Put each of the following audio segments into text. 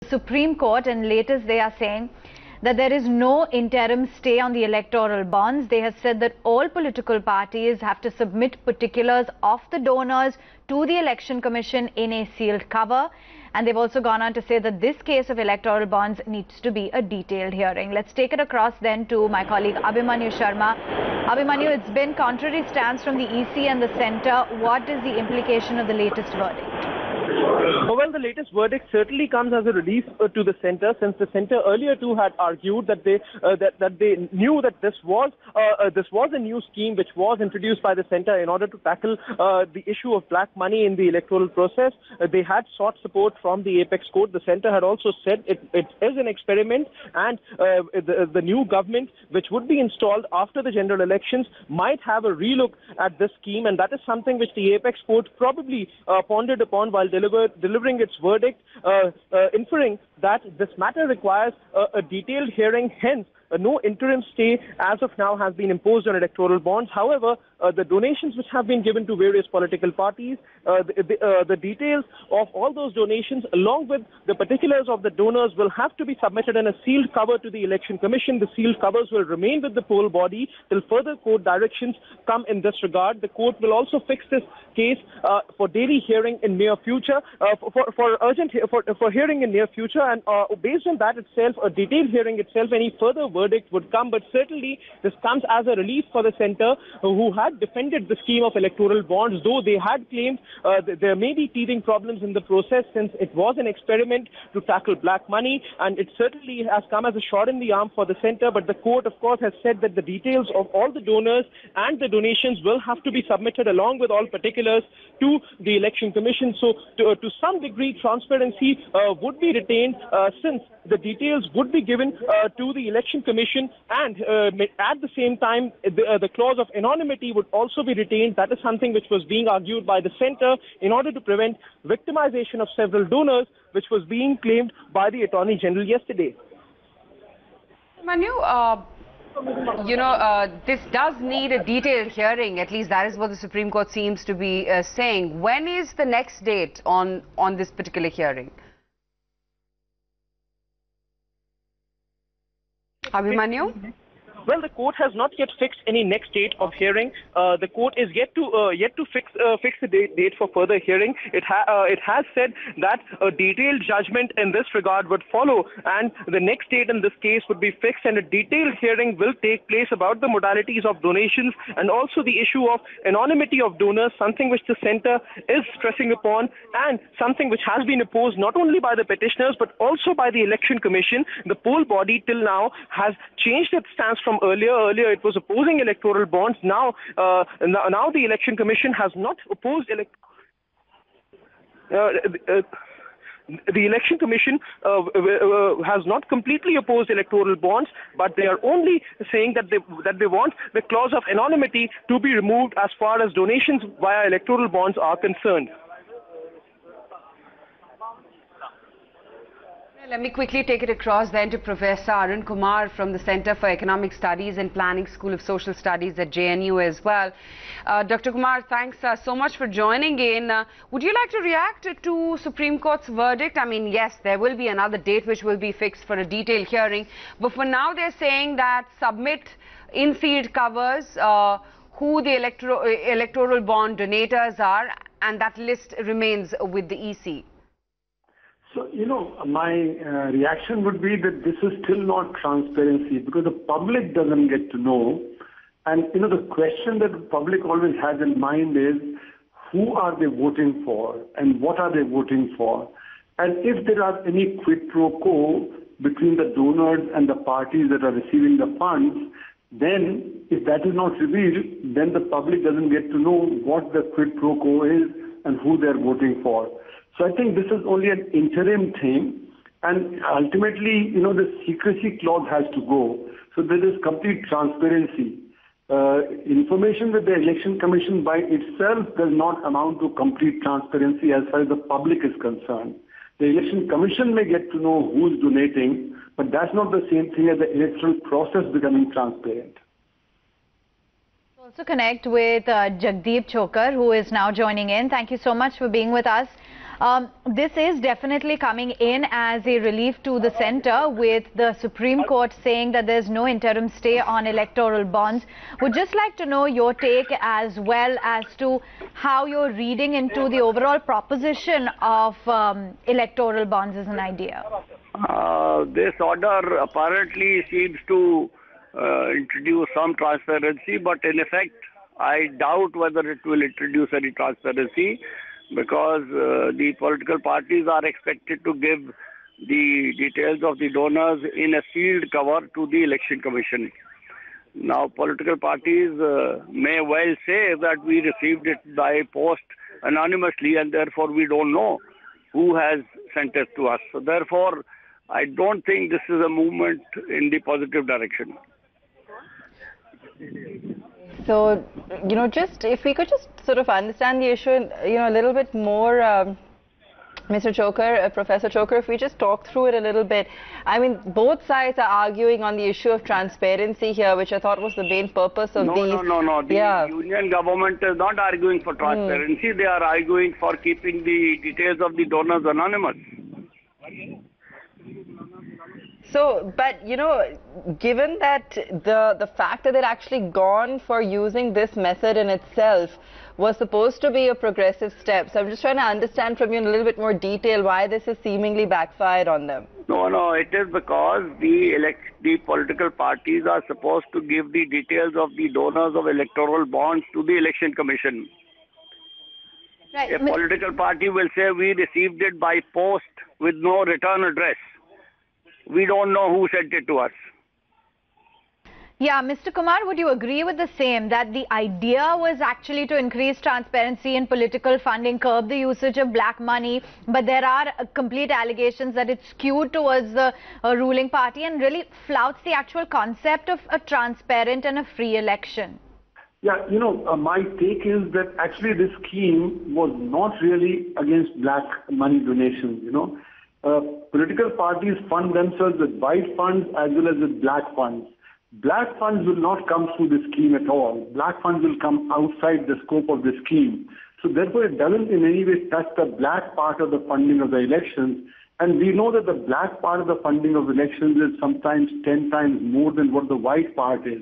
Supreme Court, and latest they are saying that there is no interim stay on the electoral bonds. They have said that all political parties have to submit particulars of the donors to the Election Commission in a sealed cover. And they've also gone on to say that this case of electoral bonds needs to be a detailed hearing. Let's take it across then to my colleague Abhimanyu Sharma. Abhimanyu, it's been contrary stance from the EC and the centre. What is the implication of the latest verdict? Well, the latest verdict certainly comes as a relief to the centre, since the centre earlier too had argued that they knew that this was a new scheme which was introduced by the centre in order to tackle the issue of black money in the electoral process. They had sought support from the apex court. The centre had also said it is an experiment, and the new government which would be installed after the general elections might have a relook at this scheme, and that is something which the apex court probably pondered upon while delivering its verdict, inferring that this matter requires a detailed hearing. Hence, no interim stay as of now has been imposed on electoral bonds. However, the donations which have been given to various political parties, the details of all those donations along with the particulars of the donors will have to be submitted in a sealed cover to the Election Commission. The sealed covers will remain with the poll body till further court directions come in this regard. The court will also fix this case for daily hearing in near future, for hearing in near future, and based on that itself, a detailed hearing itself, any further verdict would come. But certainly this comes as a relief for the centre, who had defended the scheme of electoral bonds, though they had claimed there may be teething problems in the process since it was an experiment to tackle black money, and it certainly has come as a shot in the arm for the centre. But the court, of course, has said that the details of all the donors and the donations will have to be submitted along with all particulars to the Election Commission. So to some degree, transparency would be retained, since the details would be given to the Election Commission, and at the same time the clause of anonymity would also be retained. That is something which was being argued by the centre in order to prevent victimization of several donors, which was being claimed by the Attorney General yesterday. Manu, this does need a detailed hearing. At least that is what the Supreme Court seems to be saying. When is the next date on this particular hearing? Abhimanyu? Well, the court has not yet fixed any next date of hearing. The court is yet to fix the date for further hearing. It has said that a detailed judgment in this regard would follow, and the next date in this case would be fixed, and a detailed hearing will take place about the modalities of donations and also the issue of anonymity of donors, something which the centre is stressing upon, and something which has been opposed not only by the petitioners but also by the Election Commission. The poll body till now has changed its stance from earlier it was opposing electoral bonds. Now the Election Commission has not opposed the Election Commission has not completely opposed electoral bonds, but they are only saying that they want the clause of anonymity to be removed as far as donations via electoral bonds are concerned. Let me quickly take it across then to Professor Arun Kumar from the Center for Economic Studies and Planning, School of Social Studies at JNU as well. Dr. Kumar, thanks so much for joining in. Would you like to react to Supreme Court's verdict? I mean, yes, there will be another date which will be fixed for a detailed hearing, but for now they're saying that submit in sealed covers who the electoral bond donators are, and that list remains with the EC. So, my reaction would be that this is still not transparency, because the public doesn't get to know. And, the question that the public always has in mind is, who are they voting for and what are they voting for? And if there are any quid pro quo between the donors and the parties that are receiving the funds, then if that is not revealed, then the public doesn't get to know what the quid pro quo is and who they're voting for. So I think this is only an interim thing, and ultimately, the secrecy clause has to go. So there is complete transparency. Information with the Election Commission by itself does not amount to complete transparency as far as the public is concerned. The Election Commission may get to know who's donating, but that's not the same thing as the electoral process becoming transparent. Also connect with Jagdeep Chokar, who is now joining in. Thank you so much for being with us. This is definitely coming in as a relief to the centre, with the Supreme Court saying that there's no interim stay on electoral bonds. Would just like to know your take as well as to how you're reading into the overall proposition of electoral bonds as an idea. This order apparently seems to introduce some transparency, but in effect, I doubt whether it will introduce any transparency, because the political parties are expected to give the details of the donors in a sealed cover to the Election Commission. Now, political parties may well say that we received it by post anonymously and therefore we don't know who has sent it to us. So therefore, I don't think this is a movement in the positive direction. So, just if we could just sort of understand the issue, a little bit more, Mr. Chokar, Professor Chokar, if we just talk through it a little bit. I mean, both sides are arguing on the issue of transparency here, which I thought was the main purpose of these. No. The union government is not arguing for transparency. They are arguing for keeping the details of the donors anonymous. So, but given that the fact that they'd actually gone for using this method in itself was supposed to be a progressive step, so I'm just trying to understand from you in a little bit more detail why this has seemingly backfired on them. No, it is because the political parties are supposed to give the details of the donors of electoral bonds to the Election Commission. Right. A political party will say we received it by post with no return address. We don't know who sent it to us. Yeah, Mr. Kumar, would you agree with the same, that the idea was actually to increase transparency in political funding, curb the usage of black money, but there are complete allegations that it's skewed towards the ruling party and really flouts the actual concept of a transparent and a free election? Yeah, my take is that actually this scheme was not really against black money donations, Political parties fund themselves with white funds as well as with black funds. Black funds will not come through the scheme at all. Black funds will come outside the scope of the scheme. So therefore, it doesn't in any way touch the black part of the funding of the elections. And we know that the black part of the funding of elections is sometimes 10 times more than what the white part is.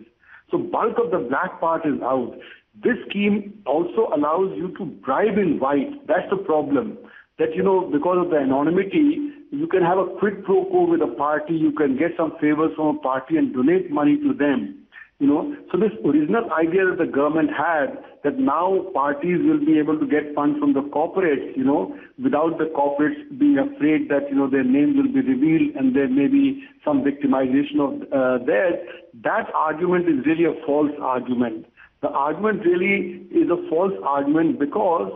So bulk of the black part is out. This scheme also allows you to bribe in white. That's the problem. That, because of the anonymity, you can have a quid pro quo with a party, you can get some favors from a party and donate money to them. So this original idea that the government had, that now parties will be able to get funds from the corporates, without the corporates being afraid that, their names will be revealed and there may be some victimization of theirs, that argument is really a false argument. The argument really is a false argument because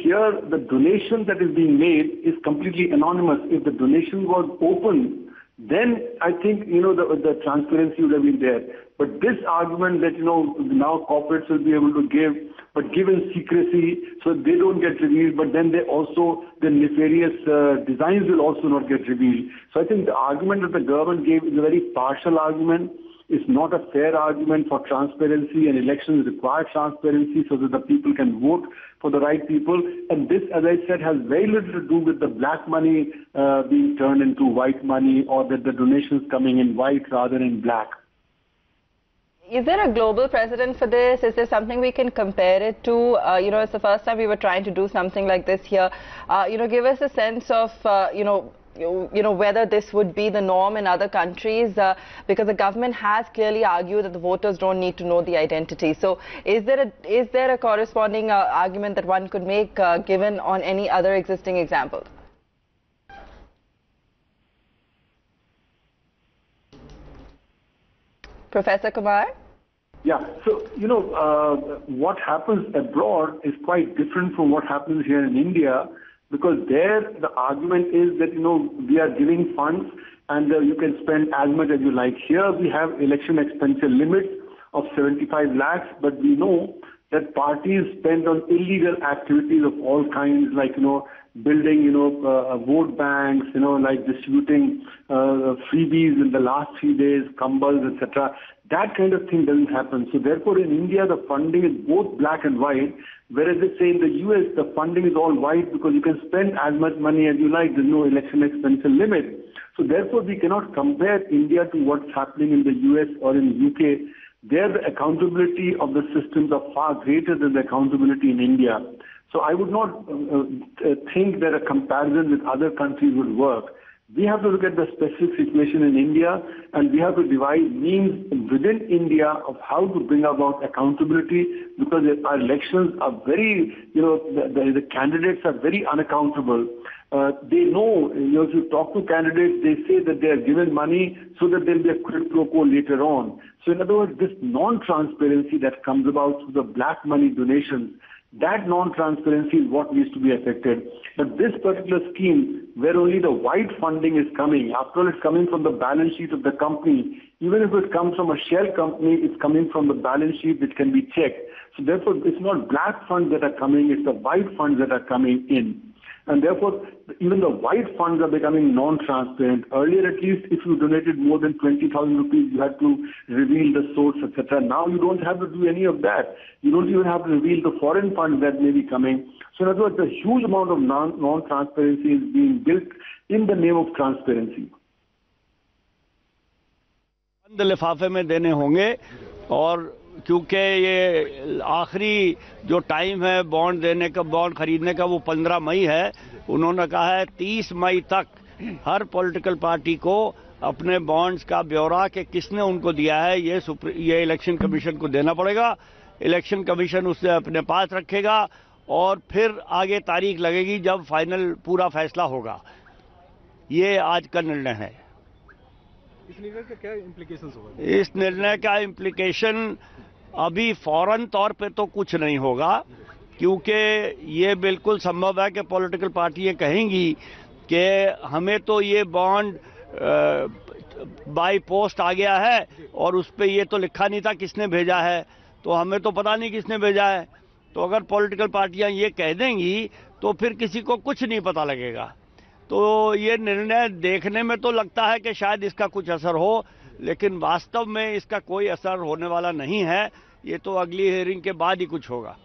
here the donation that is being made is completely anonymous. If the donation was open, then I think, the transparency would have been there. But this argument that, now corporates will be able to give, but give in secrecy so they don't get revealed, but then the nefarious designs will also not get revealed. So I think the argument that the government gave is a very partial argument. It's not a fair argument for transparency, and elections require transparency so that the people can vote for the right people. And this, as I said, has very little to do with the black money being turned into white money, or that the donations coming in white rather than in black. Is there a global precedent for this? Is there something we can compare it to? It's the first time we were trying to do something like this here. Give us a sense of, whether this would be the norm in other countries, because the government has clearly argued that the voters don't need to know the identity. So is there a corresponding argument that one could make given on any other existing example? Professor Kumar? Yeah, so, what happens abroad is quite different from what happens here in India, because there the argument is that, we are giving funds and you can spend as much as you like. Here we have election expenditure limits of 75 lakhs, but we know that parties spend on illegal activities of all kinds, like, building, vote banks, like distributing freebies in the last 3 days, kambals, etc. That kind of thing doesn't happen. So therefore in India the funding is both black and white, whereas they say in the US the funding is all white because you can spend as much money as you like. There's no election expenditure limit. So therefore we cannot compare India to what's happening in the US or in the UK. There the accountability of the systems are far greater than the accountability in India. So I would not think that a comparison with other countries would work. We have to look at the specific situation in India, and we have to devise means within India of how to bring about accountability, because our elections are very, the candidates are very unaccountable. They know, if you talk to candidates, they say that they are given money so that there will be a quid pro quo later on. So in other words, this non-transparency that comes about through the black money donations, that non-transparency is what needs to be affected. But this particular scheme, where only the white funding is coming, after all it's coming from the balance sheet of the company, even if it comes from a shell company, it's coming from the balance sheet which can be checked. So therefore, it's not black funds that are coming, it's the white funds that are coming in. And therefore, even the white funds are becoming non-transparent. Earlier, at least, if you donated more than 20,000 rupees, you had to reveal the source, etc. Now you don't have to do any of that. You don't even have to reveal the foreign funds that may be coming. So in other words, a huge amount of non-transparency is being built in the name of transparency. बंद लिफाफे में देने होंगे, और क्योंकि ये आखिरी जो टाइम है बॉन्ड देने का, बॉन्ड खरीदने का, वो 15 मई है। उन्होंने कहा है 30 मई तक हर पॉलिटिकल पार्टी को अपने बॉन्ड्स का ब्यौरा कि किसने उनको दिया है ये इलेक्शन कमीशन को देना पड़ेगा। इलेक्शन कमीशन उसे अपने पास रखेगा और फिर आगे तारीख लगेगी जब फाइनल पूरा फैसला होगा। ये आज का निर्णय है। इस निर्णय का क्या इम्प्लीकेशंस होगा? इस निर्णय का इम्प्लीकेशन अभी फौरन तौर पे तो कुछ नहीं होगा, क्योंकि ये बिल्कुल संभव है कि पॉलिटिकल पार्टी ये कहेंगी कि हमें तो ये बॉन्ड बाय पोस्ट आ गया है और उस पे ये तो लिखा नहीं था किसने भेजा है, तो हमें तो पता नहीं किसने भेजा है। तो अगर पॉलिटिकल पार्टियां ये कह देंगी तो फिर किसी को कुछ नहीं पता लगेगा। तो ये निर्णय देखने में तो लगता है कि शायद इसका कुछ असर हो, लेकिन वास्तव में इसका कोई असर होने वाला नहीं है। ये तो अगली हियरिंग के बाद ही कुछ होगा।